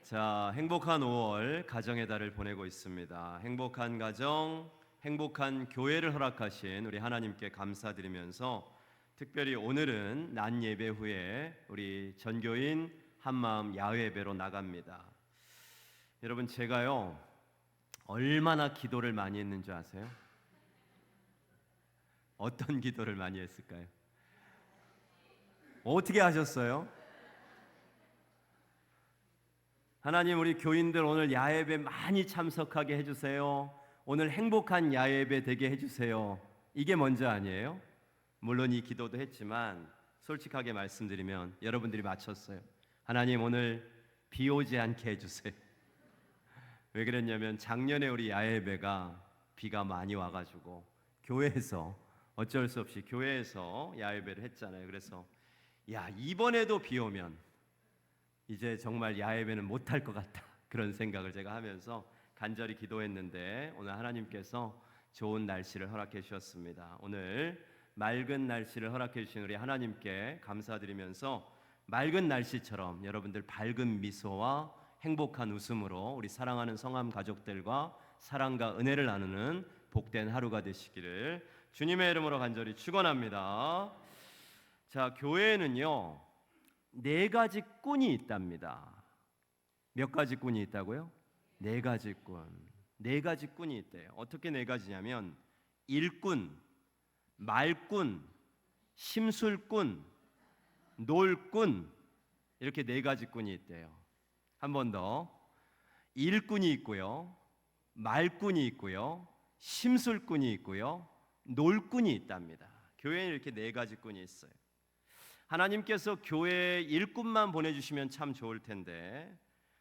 자, 행복한 5월 가정의 달을 보내고 있습니다. 행복한 가정, 행복한 교회를 허락하신 우리 하나님께 감사드리면서 특별히 오늘은 낮 예배 후에 우리 전교인 한마음 야외 예배로 나갑니다. 여러분, 제가요 얼마나 기도를 많이 했는지 아세요? 어떤 기도를 많이 했을까요? 어떻게 하셨어요? 하나님, 우리 교인들 오늘 야예배 많이 참석하게 해주세요. 오늘 행복한 야예배 되게 해주세요. 이게 먼저 아니에요? 물론 이 기도도 했지만 솔직하게 말씀드리면 여러분들이 맞췄어요. 하나님, 오늘 비 오지 않게 해주세요. 왜 그랬냐면 작년에 우리 야예배가 비가 많이 와가지고 교회에서 어쩔 수 없이 교회에서 야예배를 했잖아요. 그래서 이번에도 비 오면 이제 정말 야예배는 못할 것 같다, 그런 생각을 제가 하면서 간절히 기도했는데 오늘 하나님께서 좋은 날씨를 허락해 주셨습니다. 오늘 맑은 날씨를 허락해 주신 우리 하나님께 감사드리면서 맑은 날씨처럼 여러분들 밝은 미소와 행복한 웃음으로 우리 사랑하는 성함 가족들과 사랑과 은혜를 나누는 복된 하루가 되시기를 주님의 이름으로 간절히 축원합니다. 자, 교회에는요 4가지 꾼이 있답니다. 몇 가지 꾼이 있다고요? 4가지 꾼. 4가지 꾼이 있대요. 어떻게 4가지냐면 일꾼, 말꾼, 심술꾼, 놀꾼, 이렇게 4가지 꾼이 있대요. 한 번 더. 일꾼이 있고요, 말꾼이 있고요, 심술꾼이 있고요, 놀꾼이 있답니다. 교회에 이렇게 4가지 꾼이 있어요. 하나님께서 교회에 일꾼만 보내주시면 참 좋을 텐데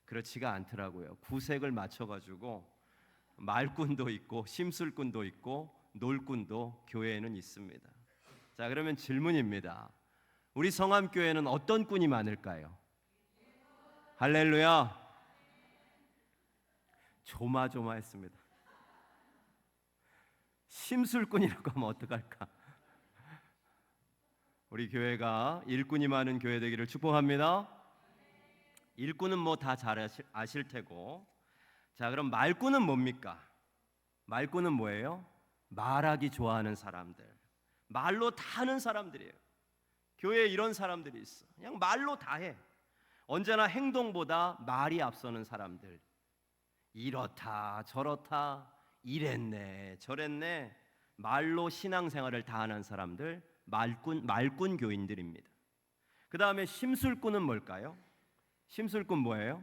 그렇지가 않더라고요. 구색을 맞춰가지고 말꾼도 있고 심술꾼도 있고 놀꾼도 교회에는 있습니다. 자, 그러면 질문입니다. 우리 성암교회는 어떤 꾼이 많을까요? 할렐루야. 조마조마했습니다. 심술꾼이라고 하면 어떡할까? 우리 교회가 일꾼이 많은 교회 되기를 축복합니다. 일꾼은 뭐 다 잘 아실 테고, 자, 그럼 말꾼은 뭡니까? 말꾼은 뭐예요? 말하기 좋아하는 사람들, 말로 다 하는 사람들이에요. 교회에 이런 사람들이 있어. 그냥 말로 다 해. 언제나 행동보다 말이 앞서는 사람들. 이렇다 저렇다, 이랬네 저랬네, 말로 신앙생활을 다 하는 사람들, 말꾼 교인들입니다. 그 다음에 심술꾼은 뭘까요? 심술꾼 뭐예요?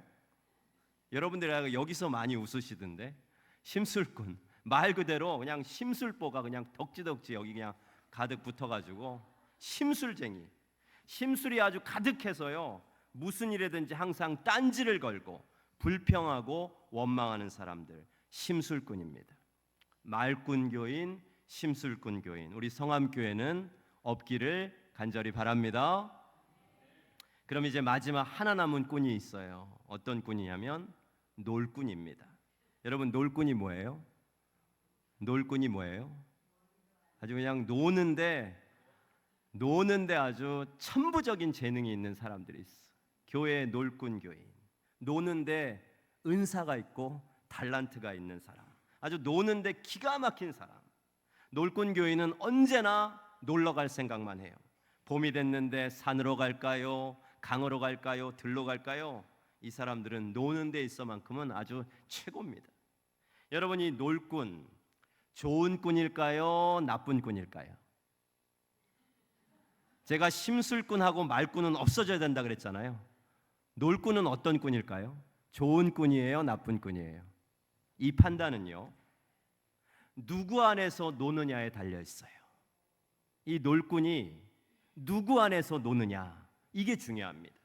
여러분들이 여기서 많이 웃으시던데, 심술꾼 말 그대로 그냥 심술보가 그냥 덕지덕지 여기 그냥 가득 붙어가지고 심술쟁이, 심술이 아주 가득해서요 무슨 일에든지 항상 딴지를 걸고 불평하고 원망하는 사람들, 심술꾼입니다. 말꾼 교인, 심술꾼 교인, 우리 성암교회는 없기를 간절히 바랍니다. 그럼 이제 마지막 하나 남은 꾼이 있어요. 어떤 꾼이냐면 놀꾼입니다. 여러분, 놀꾼이 뭐예요? 놀꾼이 뭐예요? 아주 그냥 노는데 아주 천부적인 재능이 있는 사람들이 있어. 교회의 놀꾼 교인, 노는데 은사가 있고 달란트가 있는 사람, 아주 노는데 기가 막힌 사람. 놀꾼 교인은 언제나 놀러 갈 생각만 해요. 봄이 됐는데 산으로 갈까요? 강으로 갈까요? 들로 갈까요? 이 사람들은 노는 데 있어만큼은 아주 최고입니다. 여러분, 이 놀꾼 좋은 꾼일까요? 나쁜 꾼일까요? 제가 심술꾼하고 말꾼은 없어져야 된다 그랬잖아요. 놀꾼은 어떤 꾼일까요? 좋은 꾼이에요? 나쁜 꾼이에요? 이 판단은요 누구 안에서 노느냐에 달려 있어요. 이 놀꾼이 누구 안에서 노느냐, 이게 중요합니다.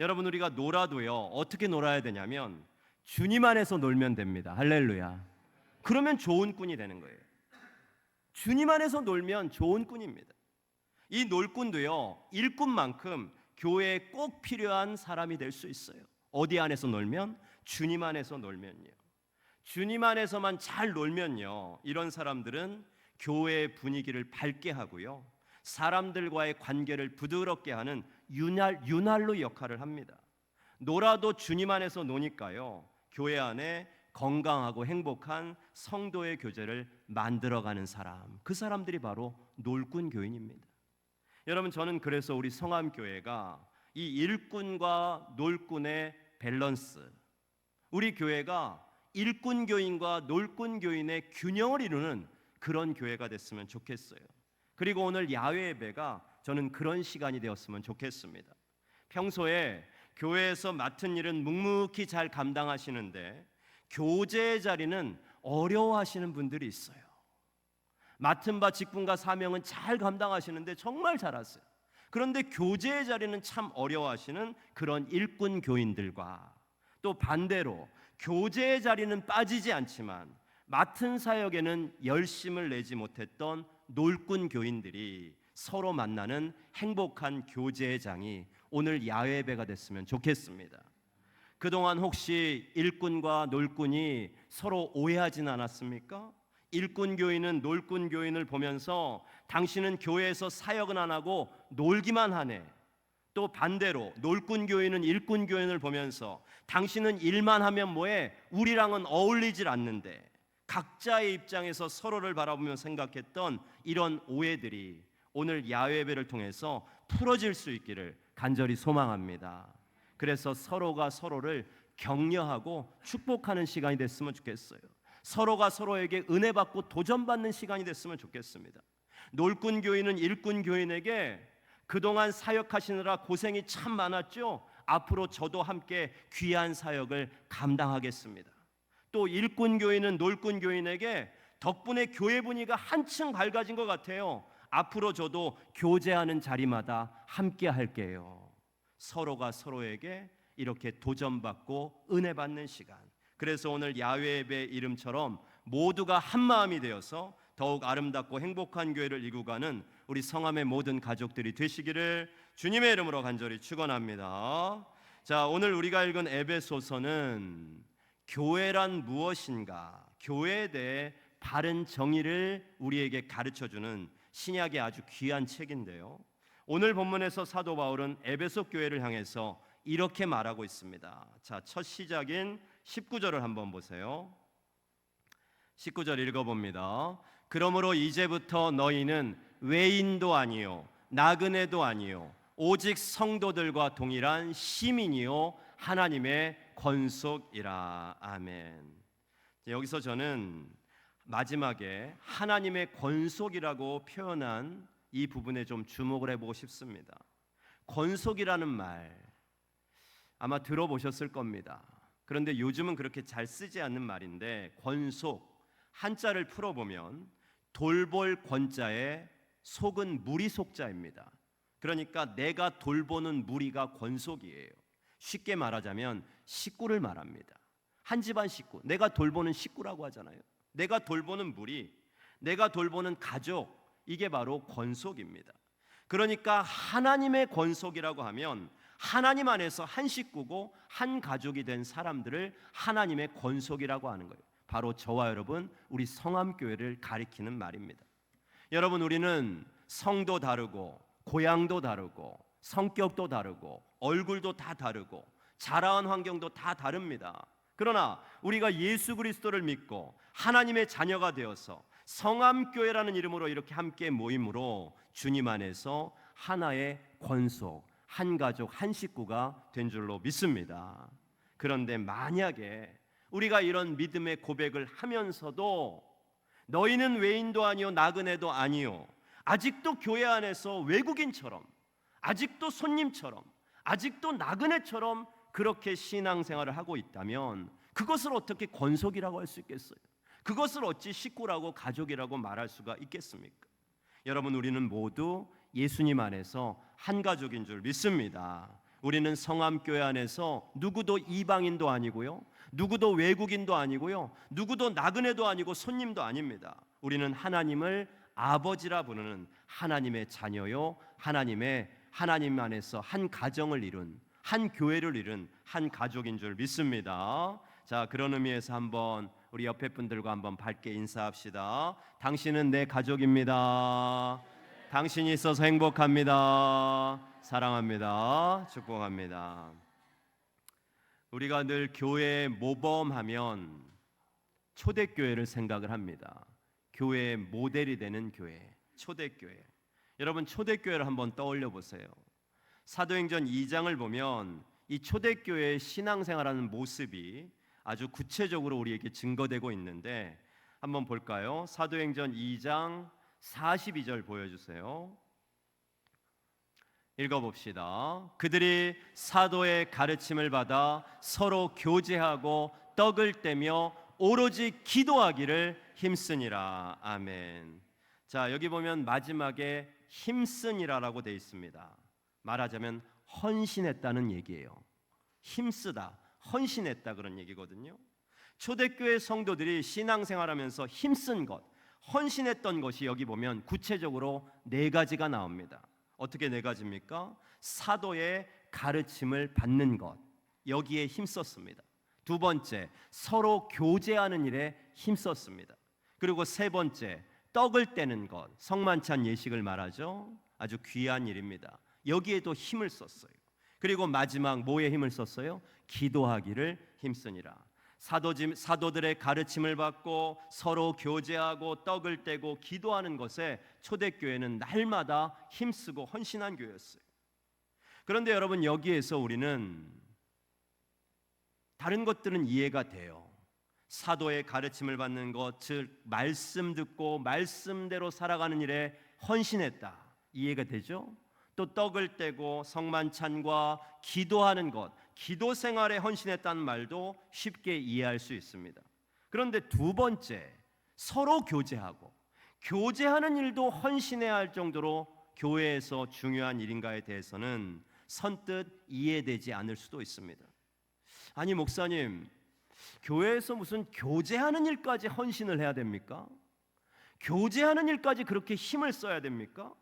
여러분, 우리가 놀아도요 어떻게 놀아야 되냐면 주님 안에서 놀면 됩니다. 할렐루야. 그러면 좋은 꾼이 되는 거예요. 주님 안에서 놀면 좋은 꾼입니다. 이 놀꾼도요 일꾼만큼 교회에 꼭 필요한 사람이 될 수 있어요. 어디 안에서 놀면? 주님 안에서 놀면요. 주님 안에서만 잘 놀면요 이런 사람들은 교회의 분위기를 밝게 하고요 사람들과의 관계를 부드럽게 하는 윤활로 역할을 합니다. 놀아도 주님 안에서 노니까요. 교회 안에 건강하고 행복한 성도의 교제를 만들어가는 사람, 그 사람들이 바로 놀꾼 교인입니다. 여러분, 저는 그래서 우리 성암교회가 이 일꾼과 놀꾼의 밸런스, 우리 교회가 일꾼 교인과 놀꾼 교인의 균형을 이루는 그런 교회가 됐으면 좋겠어요. 그리고 오늘 야외 예배가 저는 그런 시간이 되었으면 좋겠습니다. 평소에 교회에서 맡은 일은 묵묵히 잘 감당하시는데 교제의 자리는 어려워하시는 분들이 있어요. 맡은 바 직분과 사명은 잘 감당하시는데 정말 잘하세요. 그런데 교제의 자리는 참 어려워하시는 그런 일꾼 교인들과, 또 반대로 교제의 자리는 빠지지 않지만 맡은 사역에는 열심을 내지 못했던 놀꾼 교인들이 서로 만나는 행복한 교제의 장이 오늘 야외배가 됐으면 좋겠습니다. 그동안 혹시 일꾼과 놀꾼이 서로 오해하진 않았습니까? 일꾼 교인은 놀꾼 교인을 보면서 당신은 교회에서 사역은 안 하고 놀기만 하네. 또 반대로 놀꾼 교인은 일꾼 교인을 보면서 당신은 일만 하면 뭐해? 우리랑은 어울리질 않는데. 각자의 입장에서 서로를 바라보며 생각했던 이런 오해들이 오늘 야외 예배를 통해서 풀어질 수 있기를 간절히 소망합니다. 그래서 서로가 서로를 격려하고 축복하는 시간이 됐으면 좋겠어요. 서로가 서로에게 은혜 받고 도전받는 시간이 됐으면 좋겠습니다. 놀꾼 교인은 일꾼 교인에게 그동안 사역하시느라 고생이 참 많았죠. 앞으로 저도 함께 귀한 사역을 감당하겠습니다. 또 일꾼 교인은 놀꾼 교인에게 덕분에 교회 분위기가 한층 밝아진 것 같아요. 앞으로 저도 교제하는 자리마다 함께 할게요. 서로가 서로에게 이렇게 도전받고 은혜 받는 시간. 그래서 오늘 야외 예배 이름처럼 모두가 한 마음이 되어서 더욱 아름답고 행복한 교회를 이루가는 우리 성함의 모든 가족들이 되시기를 주님의 이름으로 간절히 축원합니다. 자, 오늘 우리가 읽은 에베소서는 교회란 무엇인가, 교회에 대해 바른 정의를 우리에게 가르쳐주는 신약의 아주 귀한 책인데요. 오늘 본문에서 사도 바울은 에베소 교회를 향해서 이렇게 말하고 있습니다. 자, 첫 시작인 19절을 한번 보세요. 19절 읽어봅니다. 그러므로 이제부터 너희는 외인도 아니요 나그네도 아니요 오직 성도들과 동일한 시민이요 하나님의 권속이라. 아멘. 여기서 저는 마지막에 하나님의 권속이라고 표현한 이 부분에 좀 주목을 해보고 싶습니다. 권속이라는 말 아마 들어보셨을 겁니다. 그런데 요즘은 그렇게 잘 쓰지 않는 말인데, 권속 한자를 풀어보면 돌볼 권자에 속은 무리 속자입니다. 그러니까 내가 돌보는 무리가 권속이에요. 쉽게 말하자면 식구를 말합니다. 한 집안 식구, 내가 돌보는 식구라고 하잖아요. 내가 돌보는 무리, 내가 돌보는 가족, 이게 바로 권속입니다. 그러니까 하나님의 권속이라고 하면 하나님 안에서 한 식구고 한 가족이 된 사람들을 하나님의 권속이라고 하는 거예요. 바로 저와 여러분, 우리 성암교회를 가리키는 말입니다. 여러분, 우리는 성도 다르고 고향도 다르고 성격도 다르고 얼굴도 다 다르고 자라온 환경도 다 다릅니다. 그러나 우리가 예수 그리스도를 믿고 하나님의 자녀가 되어서 성암교회라는 이름으로 이렇게 함께 모임으로 주님 안에서 하나의 권속, 한 가족, 한 식구가 된 줄로 믿습니다. 그런데 만약에 우리가 이런 믿음의 고백을 하면서도 너희는 외인도 아니요 나그네도 아니요, 아직도 교회 안에서 외국인처럼, 아직도 손님처럼, 아직도 나그네처럼 그렇게 신앙생활을 하고 있다면 그것을 어떻게 권속이라고 할 수 있겠어요? 그것을 어찌 식구라고 가족이라고 말할 수가 있겠습니까? 여러분, 우리는 모두 예수님 안에서 한 가족인 줄 믿습니다. 우리는 성암교회 안에서 누구도 이방인도 아니고요, 누구도 외국인도 아니고요, 누구도 나그네도 아니고 손님도 아닙니다. 우리는 하나님을 아버지라 부르는 하나님의 자녀요, 하나님 안에서 한 가정을 이룬, 한 교회를 이룬 한 가족인 줄 믿습니다. 자, 그런 의미에서 한번 우리 옆에 분들과 한번 밝게 인사합시다. 당신은 내 가족입니다. 당신이 있어서 행복합니다. 사랑합니다. 축복합니다. 우리가 늘 교회 모범하면 초대교회를 생각을 합니다. 교회의 모델이 되는 교회, 초대교회. 여러분 초대교회를 한번 떠올려 보세요. 사도행전 2장을 보면 이 초대교회의 신앙생활하는 모습이 아주 구체적으로 우리에게 증거되고 있는데 한번 볼까요? 사도행전 2장 42절 보여주세요. 읽어봅시다. 그들이 사도의 가르침을 받아 서로 교제하고 떡을 떼며 오로지 기도하기를 힘쓰니라. 아멘. 자, 여기 보면 마지막에 힘쓰니라라고 되어 있습니다. 말하자면 헌신했다는 얘기예요. 힘쓰다, 헌신했다 그런 얘기거든요. 초대교회 성도들이 신앙생활하면서 힘쓴 것, 헌신했던 것이 여기 보면 구체적으로 네 가지가 나옵니다. 어떻게 네 가지입니까? 사도의 가르침을 받는 것, 여기에 힘썼습니다. 두 번째, 서로 교제하는 일에 힘썼습니다. 그리고 세 번째, 떡을 떼는 것, 성만찬 예식을 말하죠. 아주 귀한 일입니다. 여기에도 힘을 썼어요. 그리고 마지막 뭐에 힘을 썼어요? 기도하기를 힘쓰니라. 사도들의 가르침을 받고 서로 교제하고 떡을 떼고 기도하는 것에 초대교회는 날마다 힘쓰고 헌신한 교회였어요. 그런데 여러분 여기에서 우리는 다른 것들은 이해가 돼요. 사도의 가르침을 받는 것, 즉 말씀 듣고 말씀대로 살아가는 일에 헌신했다. 이해가 되죠? 또 떡을 떼고 성만찬과 기도하는 것, 기도 생활에 헌신했다는 말도 쉽게 이해할 수 있습니다. 그런데 두 번째, 서로 교제하고 교제하는 일도 헌신해야 할 정도로 교회에서 중요한 일인가에 대해서는 선뜻 이해되지 않을 수도 있습니다. 아니 목사님, 교회에서 무슨 교제하는 일까지 헌신을 해야 됩니까? 교제하는 일까지 그렇게 힘을 써야 됩니까?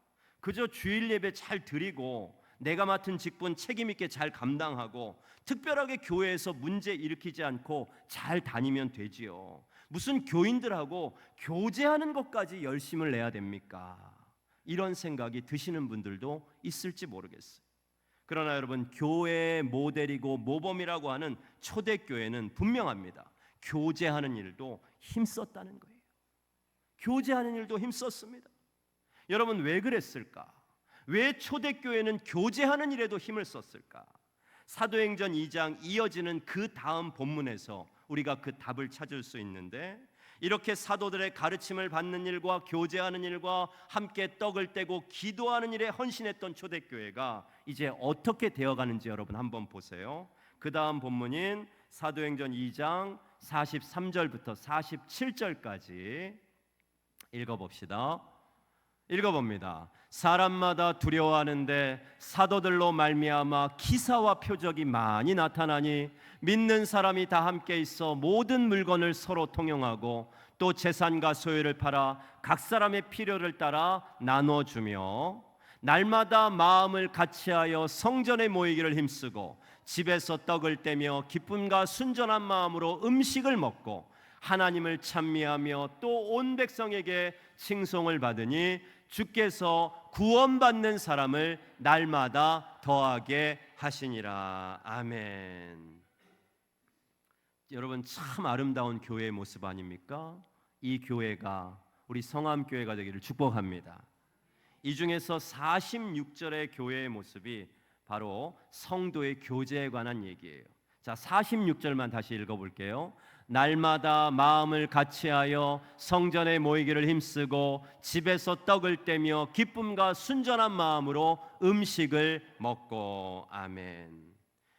그저 주일 예배 잘 드리고 내가 맡은 직분 책임 있게 잘 감당하고 특별하게 교회에서 문제 일으키지 않고 잘 다니면 되지요. 무슨 교인들하고 교제하는 것까지 열심을 내야 됩니까? 이런 생각이 드시는 분들도 있을지 모르겠어요. 그러나 여러분 교회의 모델이고 모범이라고 하는 초대교회는 분명합니다. 교제하는 일도 힘썼다는 거예요. 교제하는 일도 힘썼습니다. 여러분 왜 그랬을까? 왜 초대교회는 교제하는 일에도 힘을 썼을까? 사도행전 2장 이어지는 그 다음 본문에서 우리가 그 답을 찾을 수 있는데 이렇게 사도들의 가르침을 받는 일과 교제하는 일과 함께 떡을 떼고 기도하는 일에 헌신했던 초대교회가 이제 어떻게 되어가는지 여러분 한번 보세요. 그 다음 본문인 사도행전 2장 43절부터 47절까지 읽어봅시다. 읽어봅니다. 사람마다 두려워하는데 사도들로 말미암아 기사와 표적이 많이 나타나니 믿는 사람이 다 함께 있어 모든 물건을 서로 통용하고 또 재산과 소유를 팔아 각 사람의 필요를 따라 나눠주며 날마다 마음을 같이하여 성전에 모이기를 힘쓰고 집에서 떡을 떼며 기쁨과 순전한 마음으로 음식을 먹고 하나님을 찬미하며 또 온 백성에게 칭송을 받으니 주께서 구원받는 사람을 날마다 더하게 하시니라. 아멘. 여러분 참 아름다운 교회의 모습 아닙니까? 이 교회가 우리 성암교회가 되기를 축복합니다. 이 중에서 46절의 교회의 모습이 바로 성도의 교제에 관한 얘기예요. 자, 46절만 다시 읽어볼게요. 날마다 마음을 같이하여 성전에 모이기를 힘쓰고 집에서 떡을 떼며 기쁨과 순전한 마음으로 음식을 먹고. 아멘.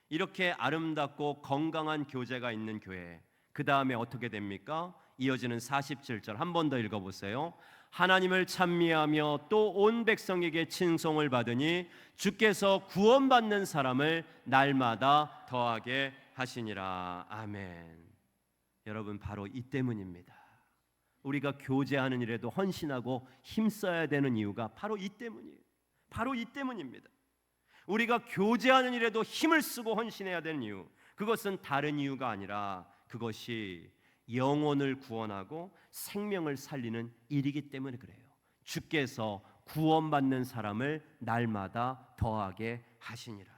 이렇게 아름답고 건강한 교제가 있는 교회, 그 다음에 어떻게 됩니까? 이어지는 47절 한 번 더 읽어보세요. 하나님을 찬미하며 또 온 백성에게 칭송을 받으니 주께서 구원받는 사람을 날마다 더하게 하시니라. 아멘. 여러분 바로 이 때문입니다. 우리가 교제하는 일에도 헌신하고 힘써야 되는 이유가 바로 이 때문이에요. 바로 이 때문입니다. 우리가 교제하는 일에도 힘을 쓰고 헌신해야 되는 이유, 그것은 다른 이유가 아니라 그것이 영혼을 구원하고 생명을 살리는 일이기 때문에 그래요. 주께서 구원받는 사람을 날마다 더하게 하시니라.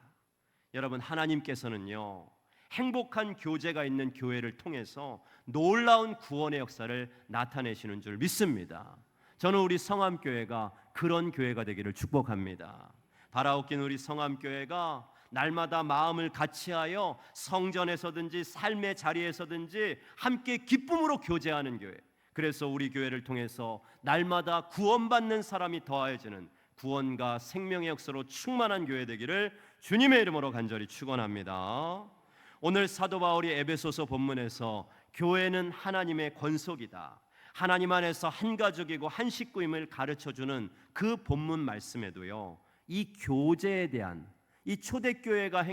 여러분 하나님께서는요 행복한 교제가 있는 교회를 통해서 놀라운 구원의 역사를 나타내시는 줄 믿습니다. 저는 우리 성암교회가 그런 교회가 되기를 축복합니다. 바라옵긴 우리 성암교회가 날마다 마음을 같이하여 성전에서든지 삶의 자리에서든지 함께 기쁨으로 교제하는 교회, 그래서 우리 교회를 통해서 날마다 구원받는 사람이 더하여지는 구원과 생명의 역사로 충만한 교회 되기를 주님의 이름으로 간절히 축원합니다. 오늘 사도 바울이 에베소서 본문에서 교회는 하나님의 권속이다, 하나님 안에서 한 가족이고 한 식구임을 가르쳐주는 그 본문 말씀에도요, 이 교제에 대한, 이 초대교회가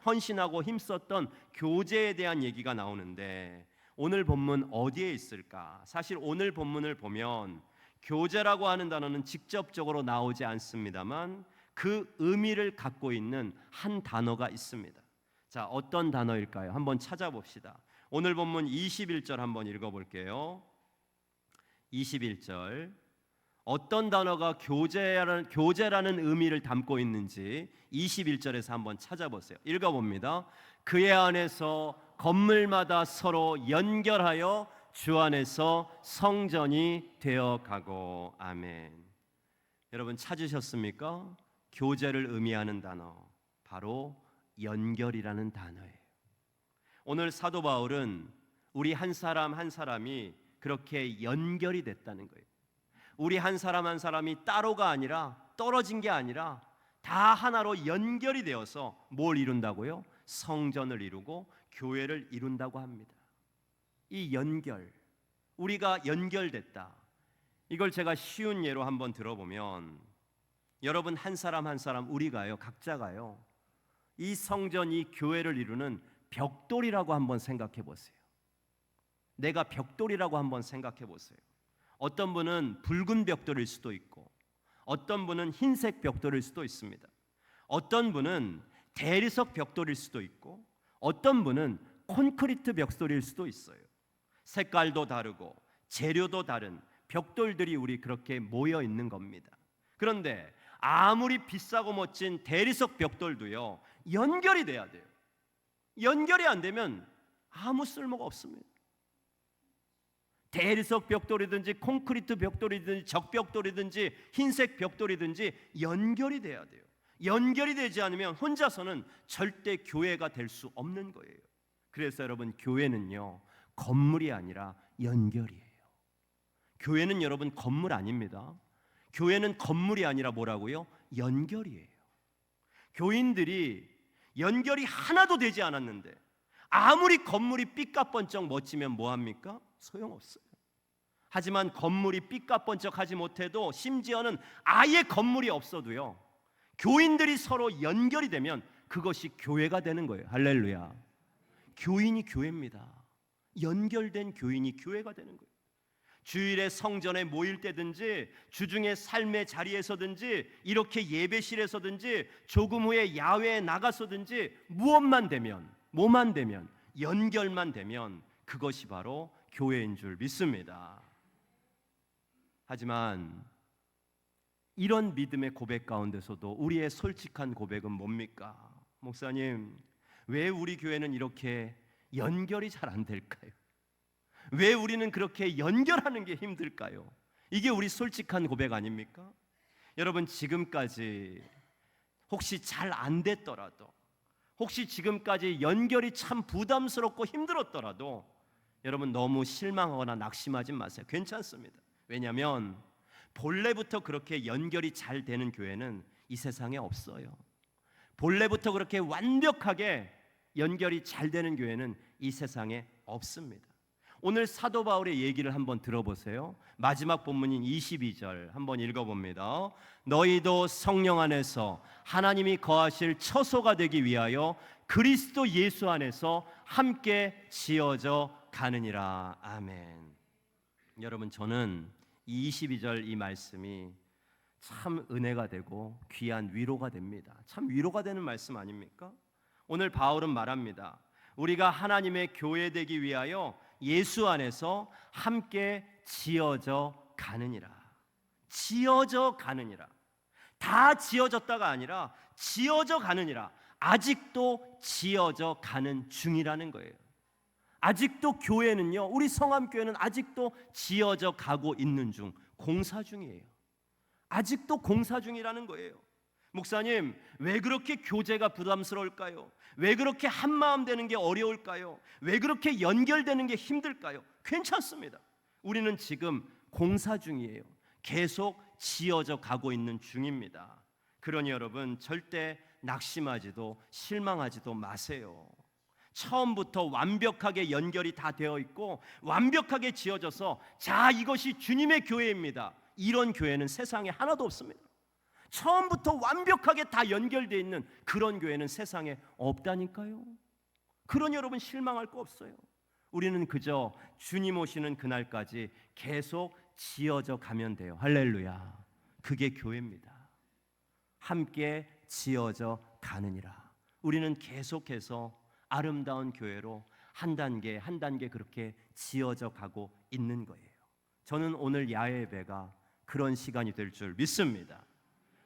헌신하고 힘썼던 교제에 대한 얘기가 나오는데, 오늘 본문 어디에 있을까? 사실 오늘 본문을 보면 교제라고 하는 단어는 직접적으로 나오지 않습니다만 그 의미를 갖고 있는 한 단어가 있습니다. 자, 어떤 단어일까요? 한번 찾아봅시다. 오늘 본문 21절 한번 읽어볼게요. 21절, 어떤 단어가 교제라는 의미를 담고 있는지 21절에서 한번 찾아보세요. 읽어봅니다. 그의 안에서 건물마다 서로 연결하여 주 안에서 성전이 되어가고. 아멘. 여러분 찾으셨습니까? 교제를 의미하는 단어, 바로 연결이라는 단어예요. 오늘 사도 바울은 우리 한 사람 한 사람이 그렇게 연결이 됐다는 거예요. 우리 한 사람 한 사람이 따로가 아니라, 떨어진 게 아니라 다 하나로 연결이 되어서 뭘 이룬다고요? 성전을 이루고 교회를 이룬다고 합니다. 이 연결, 우리가 연결됐다, 이걸 제가 쉬운 예로 한번 들어보면, 여러분 한 사람 한 사람, 우리가요, 각자가요, 이 성전, 이 교회를 이루는 벽돌이라고 한번 생각해 보세요. 내가 벽돌이라고 한번 생각해 보세요. 어떤 분은 붉은 벽돌일 수도 있고, 어떤 분은 흰색 벽돌일 수도 있습니다. 어떤 분은 대리석 벽돌일 수도 있고, 어떤 분은 콘크리트 벽돌일 수도 있어요. 색깔도 다르고 재료도 다른 벽돌들이 우리 그렇게 모여 있는 겁니다. 그런데 아무리 비싸고 멋진 대리석 벽돌도요, 연결이 돼야 돼요. 연결이 안 되면 아무 쓸모가 없습니다. 대리석 벽돌이든지 콘크리트 벽돌이든지 적벽돌이든지 흰색 벽돌이든지 연결이 돼야 돼요. 연결이 되지 않으면 혼자서는 절대 교회가 될 수 없는 거예요. 그래서 여러분, 교회는요, 건물이 아니라 연결이에요. 교회는 여러분 건물 아닙니다. 교회는 건물이 아니라 뭐라고요? 연결이에요. 교인들이 연결이 하나도 되지 않았는데 아무리 건물이 삐까번쩍 멋지면 뭐합니까? 소용없어요. 하지만 건물이 삐까번쩍하지 못해도, 심지어는 아예 건물이 없어도요, 교인들이 서로 연결이 되면 그것이 교회가 되는 거예요. 할렐루야. 교인이 교회입니다. 연결된 교인이 교회가 되는 거예요. 주일에 성전에 모일 때든지, 주중에 삶의 자리에서든지, 이렇게 예배실에서든지, 조금 후에 야외에 나가서든지, 뭐만 되면, 연결만 되면 그것이 바로 교회인 줄 믿습니다. 하지만 이런 믿음의 고백 가운데서도 우리의 솔직한 고백은 뭡니까? 목사님, 왜 우리 교회는 이렇게 연결이 잘 안 될까요? 왜 우리는 그렇게 연결하는 게 힘들까요? 이게 우리 솔직한 고백 아닙니까? 여러분, 지금까지 혹시 잘 안 됐더라도, 혹시 지금까지 연결이 참 부담스럽고 힘들었더라도 여러분 너무 실망하거나 낙심하지 마세요. 괜찮습니다. 왜냐하면 본래부터 그렇게 연결이 잘 되는 교회는 이 세상에 없어요. 본래부터 그렇게 완벽하게 연결이 잘 되는 교회는 이 세상에 없습니다. 오늘 사도 바울의 얘기를 한번 들어보세요. 마지막 본문인 22절 한번 읽어봅니다. 너희도 성령 안에서 하나님이 거하실 처소가 되기 위하여 그리스도 예수 안에서 함께 지어져 가느니라. 아멘. 여러분, 저는 이 22절 이 말씀이 참 은혜가 되고 귀한 위로가 됩니다. 참 위로가 되는 말씀 아닙니까? 오늘 바울은 말합니다. 우리가 하나님의 교회 되기 위하여 예수 안에서 함께 지어져 가느니라. 지어져 가느니라. 다 지어졌다가 아니라 지어져 가느니라. 아직도 지어져 가는 중이라는 거예요. 아직도 교회는요, 우리 성암교회는 아직도 지어져 가고 있는 중, 공사 중이에요. 아직도 공사 중이라는 거예요. 목사님, 왜 그렇게 교제가 부담스러울까요? 왜 그렇게 한마음 되는 게 어려울까요? 왜 그렇게 연결되는 게 힘들까요? 괜찮습니다. 우리는 지금 공사 중이에요. 계속 지어져 가고 있는 중입니다. 그러니 여러분, 절대 낙심하지도 실망하지도 마세요. 처음부터 완벽하게 연결이 다 되어 있고 완벽하게 지어져서 자, 이것이 주님의 교회입니다, 이런 교회는 세상에 하나도 없습니다. 처음부터 완벽하게 다 연결되어 있는 그런 교회는 세상에 없다니까요. 그러니 여러분, 실망할 거 없어요. 우리는 그저 주님 오시는 그날까지 계속 지어져 가면 돼요. 할렐루야. 그게 교회입니다. 함께 지어져 가느니라. 우리는 계속해서 아름다운 교회로 한 단계 한 단계 그렇게 지어져 가고 있는 거예요. 저는 오늘 야외예배가 그런 시간이 될 줄 믿습니다.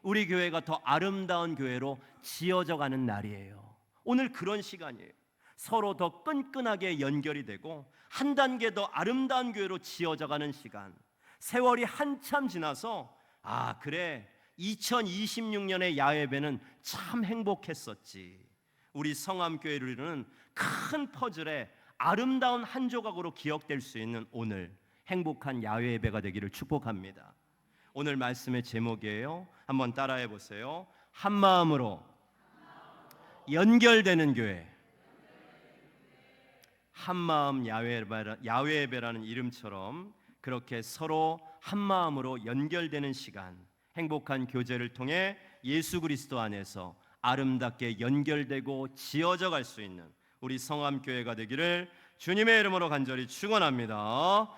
우리 교회가 더 아름다운 교회로 지어져 가는 날이에요. 오늘 그런 시간이에요. 서로 더 끈끈하게 연결이 되고 한 단계 더 아름다운 교회로 지어져 가는 시간. 세월이 한참 지나서 아, 그래, 2026년의 야외배는 참 행복했었지. 우리 성암교회를 이루는 큰 퍼즐의 아름다운 한 조각으로 기억될 수 있는 오늘 행복한 야외 예배가 되기를 축복합니다. 오늘 말씀의 제목이에요. 한번 따라해 보세요. 한 마음으로 연결되는 교회. 한 마음 야외 예배라는 이름처럼 그렇게 서로 한 마음으로 연결되는 시간, 행복한 교제를 통해 예수 그리스도 안에서 아름답게 연결되고 지어져 갈 수 있는 우리 성암교회가 되기를 주님의 이름으로 간절히 축원합니다.